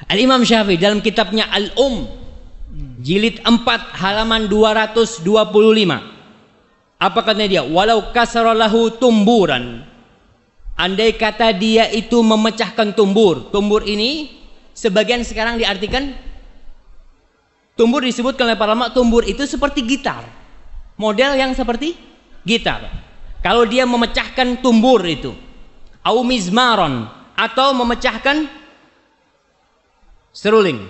Al-Imam Syafi'i dalam kitabnya jilid 4 halaman 225. Apa katanya dia? Walau kasaralahu tumburan. Andai kata dia itu memecahkan tumbur. Tumbur ini sebagian sekarang diartikan, tumbur disebutkan oleh para ulama, tumbur itu seperti gitar. Model yang seperti gitar. Kalau dia memecahkan tumbur itu, au mizmaron, atau memecahkan seruling,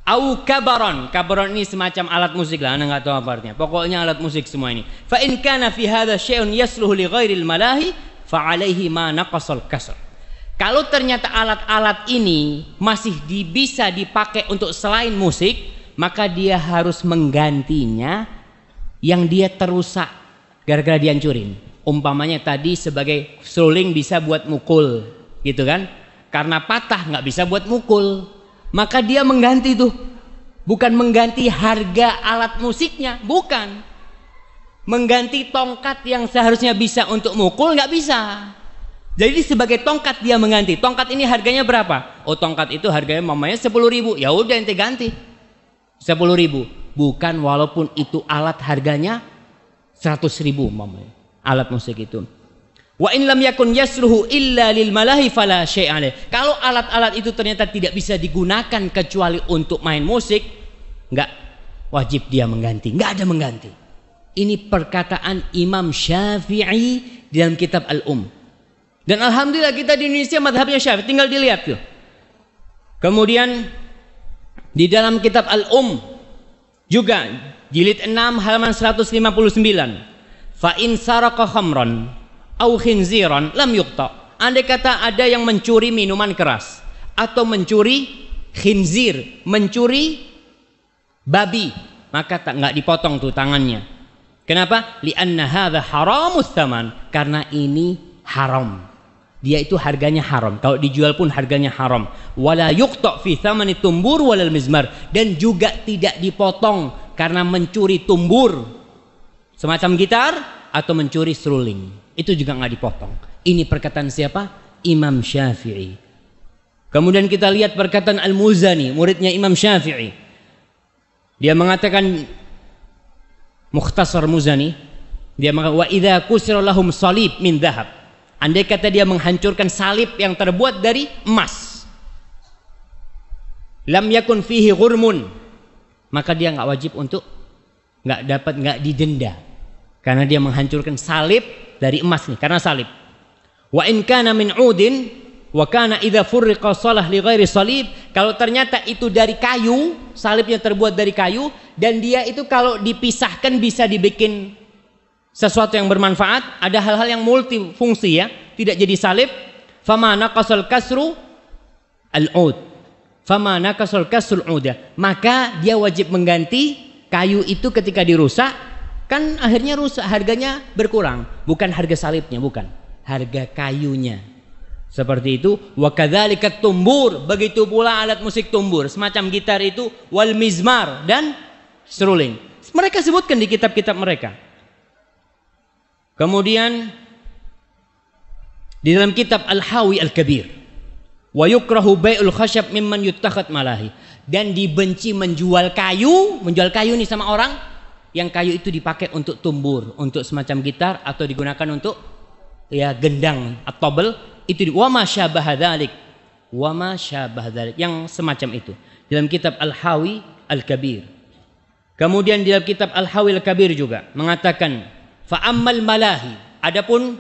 au kabaron. Kabaron ini semacam alat musik lah, anda nggak tahu apa artinya. Pokoknya alat musik semua ini. Fa in kana fi hadza syai'un yasluhu li ghairil malahi fa alaihi ma naqasal kasr. Kalau ternyata alat-alat ini masih bisa dipakai untuk selain musik, maka dia harus menggantinya yang dia terusak gara-gara dihancurin. Umpamanya tadi sebagai seruling bisa buat mukul, gitu kan? Karena patah nggak bisa buat mukul, maka dia mengganti tuh. Bukan mengganti harga alat musiknya, bukan. Mengganti tongkat yang seharusnya bisa untuk mukul, nggak bisa. Jadi sebagai tongkat dia mengganti. Tongkat ini harganya berapa? Oh, tongkat itu harganya mamanya 10.000. Ya udah ente ganti 10.000. Bukan walaupun itu alat harganya 100.000 mamanya. Alat musik itu. Wa in lam yakun yasluhu illa lil malahi fala syai'ale. Kalau alat-alat itu ternyata tidak bisa digunakan kecuali untuk main musik, enggak wajib dia mengganti, enggak ada mengganti. Ini perkataan Imam Syafi'i dalam kitab Dan alhamdulillah kita di Indonesia madhabnya Syafi'i, tinggal dilihat tuh. Kemudian di dalam kitab juga jilid 6 halaman 159. Fa in saraqa khamran au khinziran lam yuqta. Andai kata ada yang mencuri minuman keras atau mencuri khinzir, mencuri babi, maka nggak dipotong tuh tangannya. Kenapa? Li'anna hadza haramus tsaman, karena ini haram. Dia itu harganya haram. Kalau dijual pun harganya haram. Wala yuqta fi tsamani tumbur walal mizmar, dan juga tidak dipotong karena mencuri tumbur semacam gitar atau mencuri seruling. Itu juga nggak dipotong. Ini perkataan siapa? Imam Syafi'i. Kemudian kita lihat perkataan Al-Muzani, muridnya Imam Syafi'i. Dia mengatakan, Mukhtasar Muzani, dia mengatakan, wa idza kusira lahum salib min dhahab. Andai kata dia menghancurkan salib yang terbuat dari emas, lam yakun fihi ghurmun, maka dia nggak wajib untuk nggak didenda, karena dia menghancurkan salib dari emas nih, karena salib. Wa in kana min udin wa kana idza furriqa salah li ghairi salib. Kalau ternyata itu dari kayu, salibnya terbuat dari kayu, dan dia itu kalau dipisahkan bisa dibikin sesuatu yang bermanfaat, ada hal-hal yang multifungsi ya, tidak jadi salib. Fama naqasal kasru al-ud, fama naqasal kasrul udah, maka dia wajib mengganti kayu itu ketika dirusak. Kan akhirnya rusak, harganya berkurang, bukan harga salibnya, bukan harga kayunya. Seperti itu. Wa kadzalika tumbur, begitu pula alat musik tumbur semacam gitar itu, wal mizmar, dan seruling. Mereka sebutkan di kitab-kitab mereka. Kemudian di dalam kitab Al-Hawi Al-Kabir, wa yukrahu bai'ul khasyab mimman yuttakhad malahi, dan dibenci menjual kayu nih sama orang yang kayu itu dipakai untuk tumbur, untuk semacam gitar, atau digunakan untuk ya gendang atau tobel. Itu wa ma syabah dzalik, wa ma syabah dzalik, yang semacam itu dalam kitab Al-Hawi Al-Kabir. Kemudian di dalam kitab Al-Hawi Al-Kabir juga mengatakan, fa ammal malahi, adapun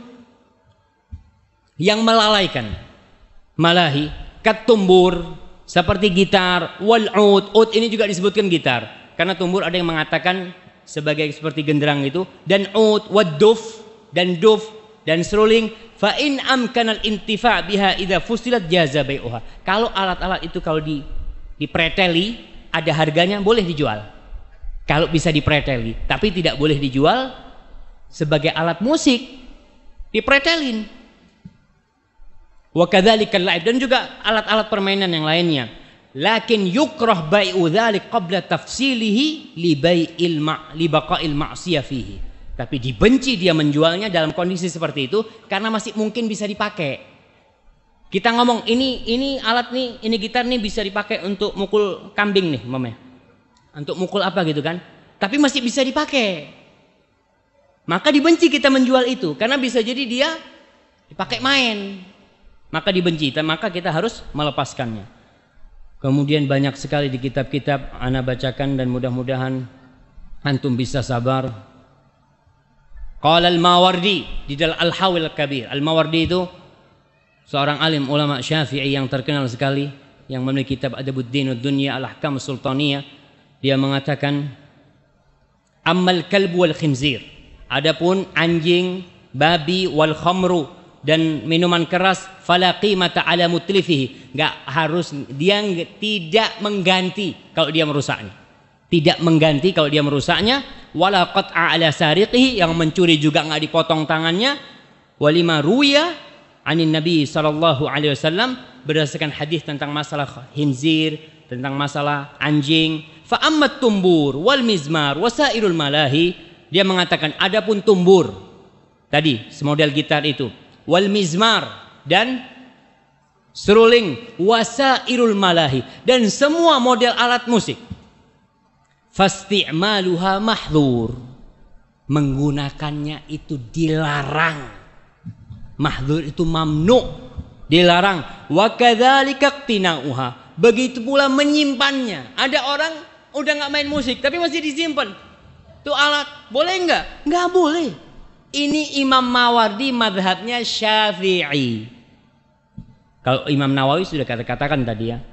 yang melalaikan, malahi kat tumbur seperti gitar, wal ud ini juga disebutkan gitar, karena tumbur ada yang mengatakan sebagai seperti genderang itu, dan ud wad duf, dan duf, dan seruling. Fa in amkanal intifa biha idza fusilat jaza bai'uha. Kalau alat-alat itu kalau dipreteli ada harganya, boleh dijual. Kalau bisa dipreteli, tapi tidak boleh dijual sebagai alat musik, dipretelin. Wa kadzalikal la'ib, dan juga alat-alat permainan yang lainnya. Lakin yukrah bai'u dzalik qabla tafsilihi li baqa'il ma'siyah fihi. Tapi dibenci dia menjualnya dalam kondisi seperti itu karena masih mungkin bisa dipakai. Kita ngomong ini alat nih, ini gitar nih bisa dipakai untuk mukul kambing nih, mamanya. Untuk mukul apa gitu kan? Tapi masih bisa dipakai. Maka dibenci kita menjual itu karena bisa jadi dia dipakai main. Maka dibenci, maka kita harus melepaskannya. Kemudian banyak sekali di kitab-kitab ana bacakan dan mudah-mudahan antum bisa sabar. Qala al-Mawardi di dalam Al-Hawil Kabir. Al-Mawardi itu seorang alim ulama Syafi'i yang terkenal sekali, yang memiliki kitab Adabuddin Dunya Al-Ahkam Sultaniyah. Dia mengatakan, ammal kalbu wal khinzir, adapun anjing, babi, wal khamru, dan minuman keras, fala qimata ala mutlifihi, dia tidak mengganti kalau dia merusaknya. Tidak mengganti kalau dia merusaknya. Wala qat'a ala sariqihi, yang mencuri juga enggak dipotong tangannya. Walima ruya anin Nabi sallallahu alaihi wasallam, berdasarkan hadis tentang masalah khinzir, tentang masalah anjing. Fa ammat tumbur wal mizmar wasairul malahi, dia mengatakan adapun tumbur tadi semodel gitar itu, wal mizmar dan seruling, wasairul malahi dan semua model alat musik, fasti'maluha mahdhur, menggunakannya itu dilarang. Mahdhur itu mamnu, dilarang. Wa kadzalika iqtina'uha, begitu pula menyimpannya. Ada orang udah nggak main musik tapi masih disimpan tuh alat, boleh nggak? Nggak boleh. Ini Imam Mawardi madhabnya Syafi'i. Kalau Imam Nawawi sudah katakan tadi ya,